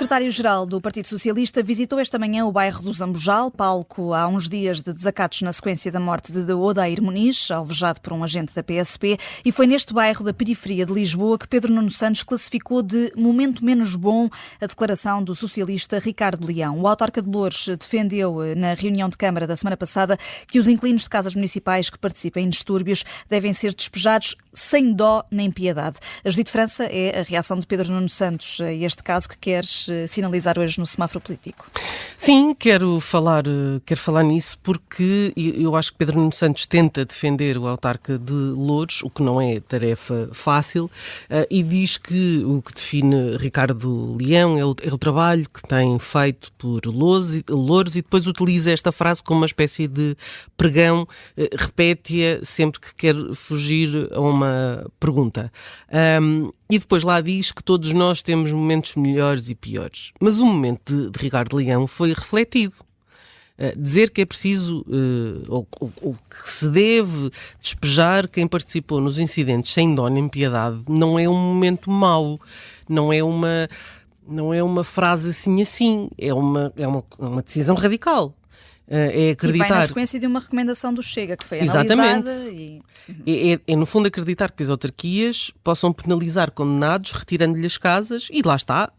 secretário-geral do Partido Socialista visitou esta manhã o bairro do Zambojal, palco há uns dias de desacatos na sequência da morte de Odair Muniz, alvejado por um agente da PSP, e foi neste bairro da periferia de Lisboa que Pedro Nuno Santos classificou de momento menos bom a declaração do socialista Ricardo Leão. O autarca de Loures defendeu na reunião de Câmara da semana passada que os inquilinos de casas municipais que participem em distúrbios devem ser despejados sem dó nem piedade. A Judite França é a reação de Pedro Nuno Santos a este caso que queres sinalizar hoje no semáforo político. Sim, quero falar nisso porque eu acho que Pedro Nuno Santos tenta defender o autarca de Loures, o que não é tarefa fácil, e diz que o que define Ricardo Leão é o trabalho que tem feito por Loures e depois utiliza esta frase como uma espécie de pregão, repete-a sempre que quer fugir a uma pergunta. E depois lá diz que todos nós temos momentos melhores e piores. Mas o momento de Ricardo Leão foi refletido. Dizer que é preciso, ou que se deve despejar quem participou nos incidentes sem dó nem piedade, não é um momento mau, não é uma frase assim, é uma decisão radical. É acreditar... E vai na sequência de uma recomendação do Chega, que foi analisada. Exatamente. É, no fundo, acreditar que as autarquias possam penalizar condenados, retirando-lhe as casas, e lá está,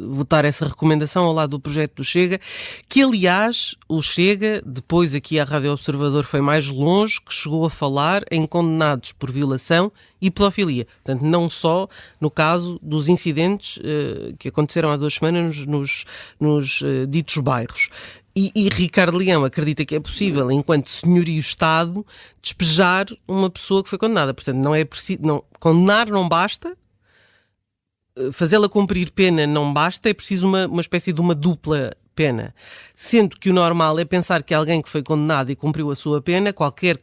votar essa recomendação ao lado do projeto do Chega, que, aliás, o Chega, depois aqui a Rádio Observador foi mais longe, que chegou a falar em condenados por violação e pedofilia. Portanto, não só no caso dos incidentes que aconteceram há 2 semanas nos ditos bairros. E Ricardo Leão acredita que é possível, enquanto senhorio Estado, despejar uma pessoa que foi condenada. Portanto, não é preciso, condenar não basta, fazê-la cumprir pena não basta, é preciso uma espécie de uma dupla pena. Sendo que o normal é pensar que alguém que foi condenado e cumpriu a sua pena, qualquer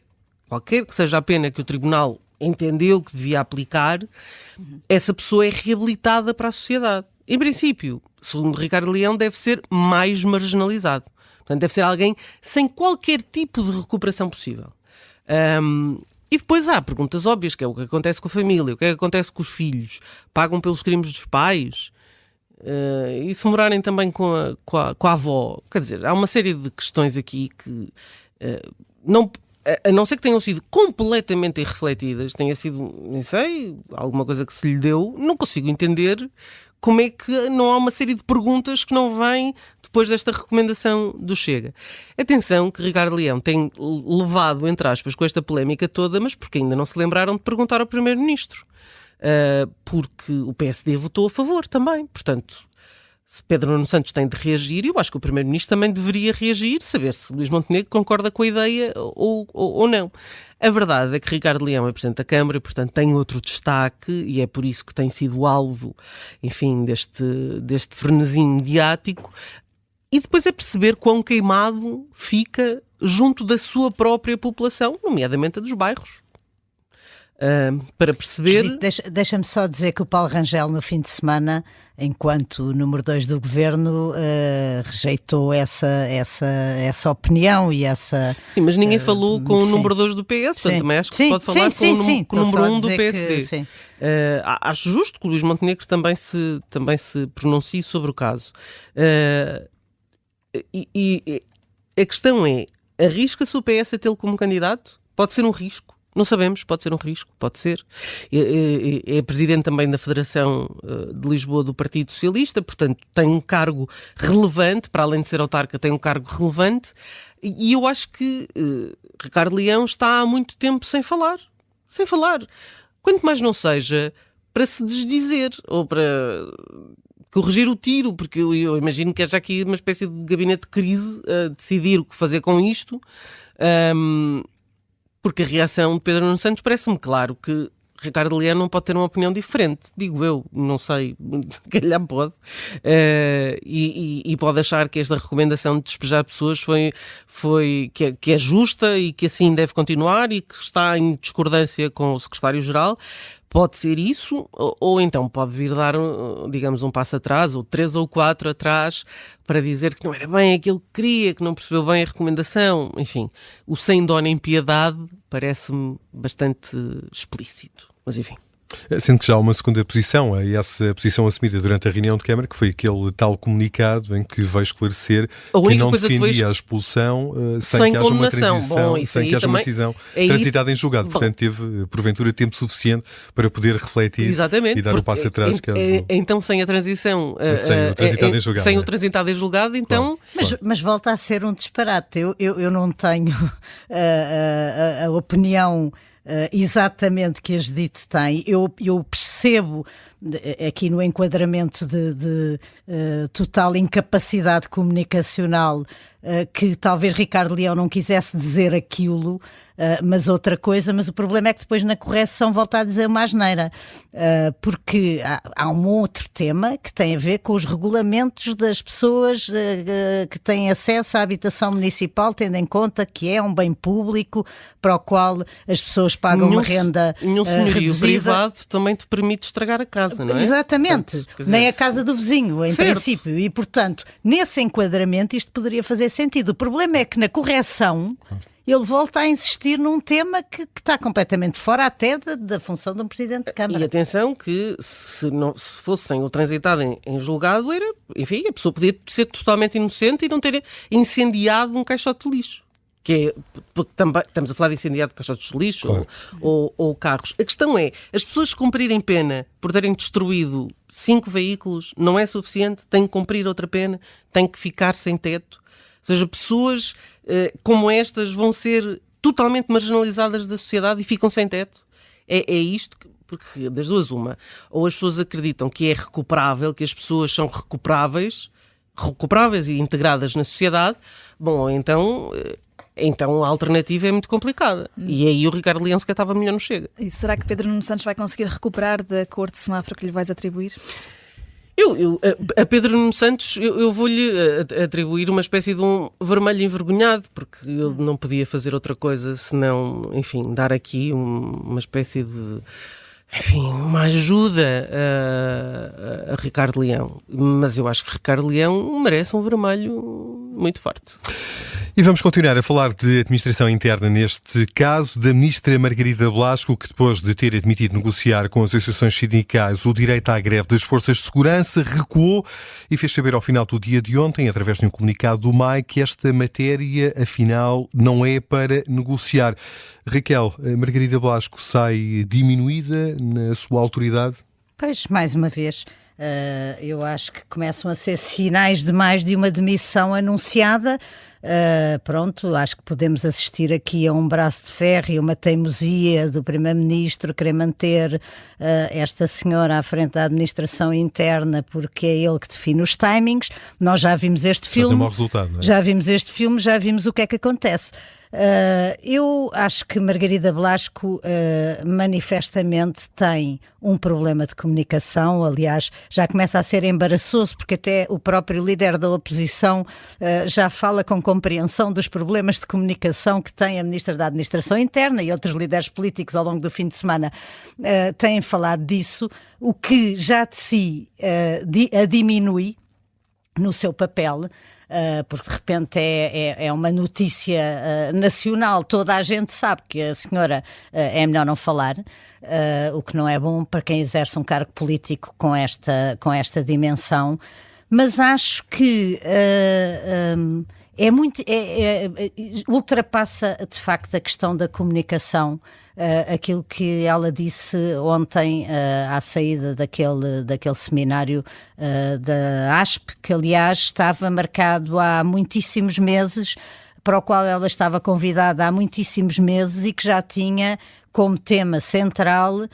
que seja a pena que o tribunal entendeu que devia aplicar, essa pessoa é reabilitada para a sociedade. Em princípio, segundo Ricardo Leão, deve ser mais marginalizado. Portanto, deve ser alguém sem qualquer tipo de recuperação possível. E depois há perguntas óbvias, que é o que acontece com a família, o que é que acontece com os filhos, pagam pelos crimes dos pais, e se morarem também com a avó. Quer dizer, há uma série de questões aqui que a não ser que tenham sido completamente irrefletidas, tenha sido, não sei, alguma coisa que se lhe deu, não consigo entender como é que não há uma série de perguntas que não vêm depois desta recomendação do Chega. Atenção que Ricardo Leão tem levado, entre aspas, com esta polémica toda, mas porque ainda não se lembraram de perguntar ao Primeiro-Ministro. Porque o PSD votou a favor também. Portanto, se Pedro Nuno Santos tem de reagir, eu acho que o Primeiro-Ministro também deveria reagir, saber se Luís Montenegro concorda com a ideia ou não. A verdade é que Ricardo Leão é Presidente da Câmara e, portanto, tem outro destaque e é por isso que tem sido alvo, enfim, deste frenesim mediático. E depois é perceber quão queimado fica junto da sua própria população, nomeadamente a dos bairros. Para perceber... Deixa-me só dizer que o Paulo Rangel, no fim de semana, enquanto número 2 do governo, rejeitou essa opinião e essa... Sim, mas ninguém falou com o número 2 do PS, portanto também acho que se pode falar com o número 1 do PSD. Acho justo que o Luís Montenegro também se pronuncie sobre o caso. E a questão é, arrisca-se o PS a tê-lo como candidato? Pode ser um risco. Não sabemos, pode ser um risco, pode ser. É presidente também da Federação de Lisboa do Partido Socialista, portanto tem um cargo relevante, para além de ser autarca, tem um cargo relevante, e eu acho que Ricardo Leão está há muito tempo sem falar. Quanto mais não seja para se desdizer, ou para corrigir o tiro, porque eu imagino que haja aqui uma espécie de gabinete de crise a decidir o que fazer com isto. Porque a reação de Pedro Nuno Santos parece-me claro que Ricardo Leão não pode ter uma opinião diferente, digo eu, não sei, calhar pode, e pode achar que esta recomendação de despejar pessoas que é justa e que assim deve continuar e que está em discordância com o secretário-geral. Pode ser isso, ou então pode vir dar, digamos, um passo atrás, ou 3 ou 4 atrás, para dizer que não era bem aquilo que queria, que não percebeu bem a recomendação. Enfim, o sem dó nem piedade parece-me bastante explícito. Mas enfim. Sendo que já há uma segunda posição, a essa posição assumida durante a reunião de Câmara, que foi aquele tal comunicado em que veio esclarecer que não defendia a expulsão sem que haja uma transição, sem que haja uma decisão transitada em julgado. Portanto, teve, porventura, tempo suficiente para poder refletir. Exatamente, e dar o passo atrás. Então, sem a transição, sem o transitado em julgado, então... Claro. Mas volta a ser um disparate. Eu não tenho a opinião exatamente que a Judite tem. Eu percebo aqui no enquadramento de total incapacidade comunicacional que talvez Ricardo Leão não quisesse dizer aquilo, mas outra coisa, mas o problema é que depois na correção volta a dizer uma asneira, porque há um outro tema que tem a ver com os regulamentos das pessoas que têm acesso à habitação municipal, tendo em conta que é um bem público para o qual as pessoas pagam uma renda senhorio reduzida. Privado também te permite estragar a casa, não é? Exatamente, portanto, nem a casa do vizinho, em certo. princípio, e portanto, nesse enquadramento isto poderia fazer sentido. O problema é que na correção ele volta a insistir num tema que está completamente fora até da função de um Presidente de Câmara. E atenção que se fosse sem o transitado em julgado, enfim, a pessoa podia ser totalmente inocente e não ter incendiado um caixote de lixo. Porque também estamos a falar de incendiado caixotes de lixo, claro, ou carros. A questão é, as pessoas cumprirem pena por terem destruído 5 veículos não é suficiente, têm que cumprir outra pena, têm que ficar sem teto. Ou seja, pessoas como estas vão ser totalmente marginalizadas da sociedade e ficam sem teto. É isto porque das duas uma. Ou as pessoas acreditam que é recuperável, que as pessoas são recuperáveis e integradas na sociedade, bom, então a alternativa é muito complicada. E aí o Ricardo Leão sequer estava melhor no Chega. E será que Pedro Nuno Santos vai conseguir recuperar da cor de semáforo que lhe vais atribuir? A Pedro Nuno Santos eu vou-lhe atribuir uma espécie de um vermelho envergonhado, porque ele não podia fazer outra coisa senão, enfim, dar aqui uma espécie de... Enfim, uma ajuda a Ricardo Leão. Mas eu acho que Ricardo Leão merece um vermelho muito forte. E vamos continuar a falar de administração interna neste caso, da ministra Margarida Blasco, que depois de ter admitido negociar com as associações sindicais o direito à greve das forças de segurança, recuou e fez saber ao final do dia de ontem, através de um comunicado do MAI, que esta matéria, afinal, não é para negociar. Raquel, Margarida Blasco sai diminuída na sua autoridade? Pois, mais uma vez, eu acho que começam a ser sinais de mais de uma demissão anunciada. Pronto, acho que podemos assistir aqui a um braço de ferro e uma teimosia do Primeiro-Ministro querer manter esta senhora à frente da administração interna porque é ele que define os timings. Nós já vimos este filme, mau resultado, não é? Já vimos este filme, já vimos o que é que acontece. Eu acho que Margarida Blasco manifestamente tem um problema de comunicação. Aliás, já começa a ser embaraçoso porque até o próprio líder da oposição já fala com compreensão dos problemas de comunicação que tem a ministra da Administração Interna, e outros líderes políticos ao longo do fim de semana têm falado disso, o que já de si a diminui no seu papel. Porque de repente é uma notícia nacional, toda a gente sabe que a senhora é melhor não falar, o que não é bom para quem exerce um cargo político com esta dimensão, mas acho que ultrapassa de facto a questão da comunicação, aquilo que ela disse ontem à saída daquele seminário da ASP, que aliás estava marcado há muitíssimos meses, para o qual ela estava convidada há muitíssimos meses e que já tinha como tema central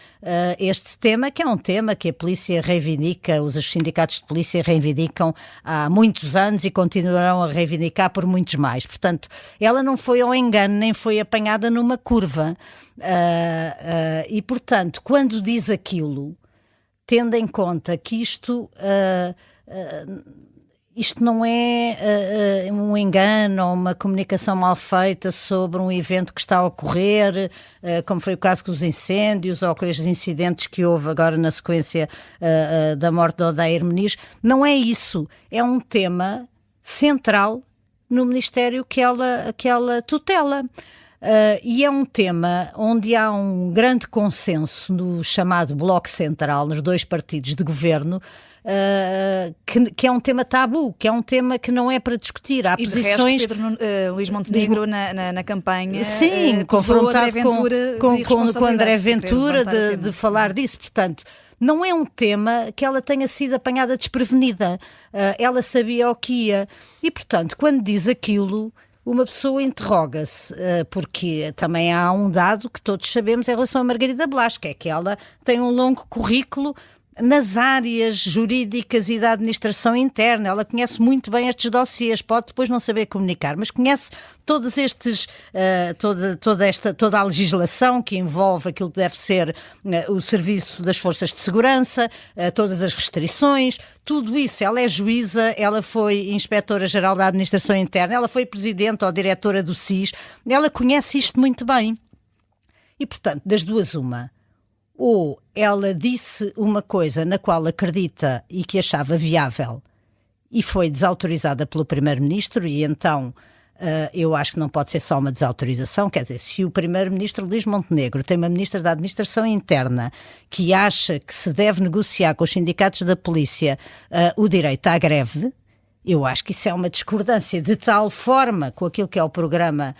este tema, que é um tema que a polícia reivindica, os sindicatos de polícia reivindicam há muitos anos e continuarão a reivindicar por muitos mais. Portanto, ela não foi ao engano, nem foi apanhada numa curva. E, portanto, quando diz aquilo, tendo em conta que isto não é um engano ou uma comunicação mal feita sobre um evento que está a ocorrer, como foi o caso com os incêndios ou com os incidentes que houve agora na sequência da morte de Odair Muniz. Não é isso. É um tema central no Ministério que ela tutela. E é um tema onde há um grande consenso no chamado Bloco Central, nos dois partidos de governo, que é um tema tabu, que é um tema que não é para discutir. Há e posições... de resto, Luís Montenegro na campanha, sim, confrontado com André Ventura de falar disso. Portanto, não é um tema que ela tenha sido apanhada desprevenida. Ela sabia o que ia. E, portanto, quando diz aquilo, uma pessoa interroga-se, porque também há um dado que todos sabemos em relação a Margarida Blasco, é que ela tem um longo currículo nas áreas jurídicas e da administração interna. Ela conhece muito bem estes dossiês, pode depois não saber comunicar, mas conhece todos estes, toda a legislação que envolve aquilo que deve ser o serviço das forças de segurança, todas as restrições, tudo isso. Ela é juíza, ela foi inspetora-geral da administração interna, ela foi presidente ou diretora do SIS, ela conhece isto muito bem. E, portanto, das duas uma, ou ela disse uma coisa na qual acredita e que achava viável e foi desautorizada pelo Primeiro-Ministro, e então eu acho que não pode ser só uma desautorização. Quer dizer, se o Primeiro-Ministro Luís Montenegro tem uma Ministra da Administração Interna que acha que se deve negociar com os sindicatos da polícia o direito à greve, eu acho que isso é uma discordância de tal forma com aquilo que é o programa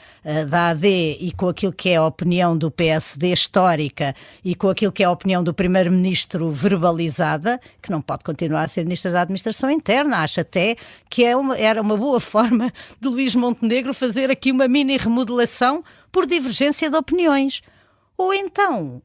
da AD e com aquilo que é a opinião do PSD histórica e com aquilo que é a opinião do Primeiro-Ministro verbalizada, que não pode continuar a ser Ministro da Administração Interna. Acho até que era uma boa forma de Luís Montenegro fazer aqui uma mini remodelação por divergência de opiniões. Ou então...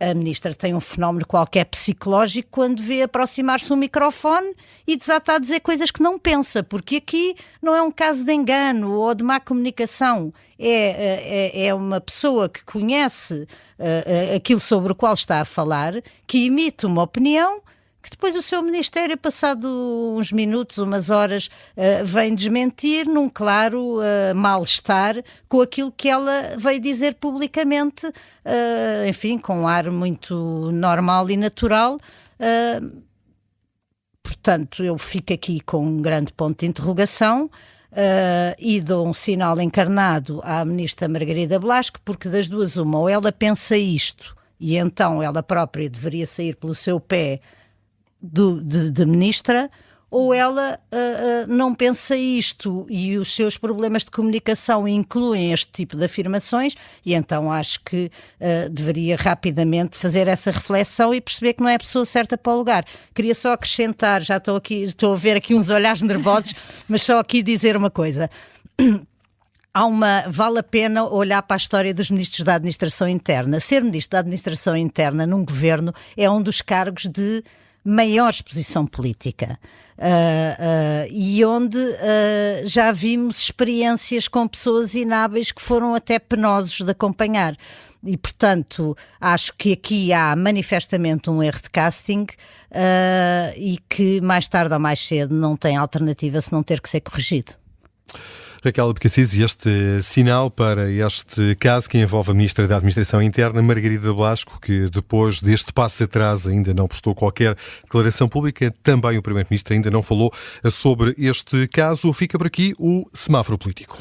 A ministra tem um fenómeno qualquer psicológico quando vê aproximar-se um microfone e desata a dizer coisas que não pensa, porque aqui não é um caso de engano ou de má comunicação, é uma pessoa que conhece aquilo sobre o qual está a falar, que emite uma opinião, que depois o seu Ministério, passado uns minutos, umas horas, vem desmentir num claro mal-estar com aquilo que ela veio dizer publicamente, enfim, com um ar muito normal e natural. Portanto, eu fico aqui com um grande ponto de interrogação e dou um sinal encarnado à Ministra Margarida Blasco, porque das duas uma, ou ela pensa isto e então ela própria deveria sair pelo seu pé de ministra, ou ela não pensa isto e os seus problemas de comunicação incluem este tipo de afirmações, e então acho que deveria rapidamente fazer essa reflexão e perceber que não é a pessoa certa para o lugar. Queria só acrescentar, já estou a ver aqui uns olhares nervosos, mas só aqui dizer uma coisa. Vale a pena olhar para a história dos ministros da Administração Interna. Ser ministro da Administração Interna num governo é um dos cargos de maior exposição política e onde já vimos experiências com pessoas inábeis que foram até penosos de acompanhar. E, portanto, acho que aqui há manifestamente um erro de casting e que mais tarde ou mais cedo não tem alternativa se não ter que ser corrigido. Raquel Abcacis, este sinal para este caso que envolve a Ministra da Administração Interna, Margarida Blasco, que depois deste passo atrás ainda não prestou qualquer declaração pública. Também o Primeiro-Ministro ainda não falou sobre este caso. Fica por aqui o semáforo político.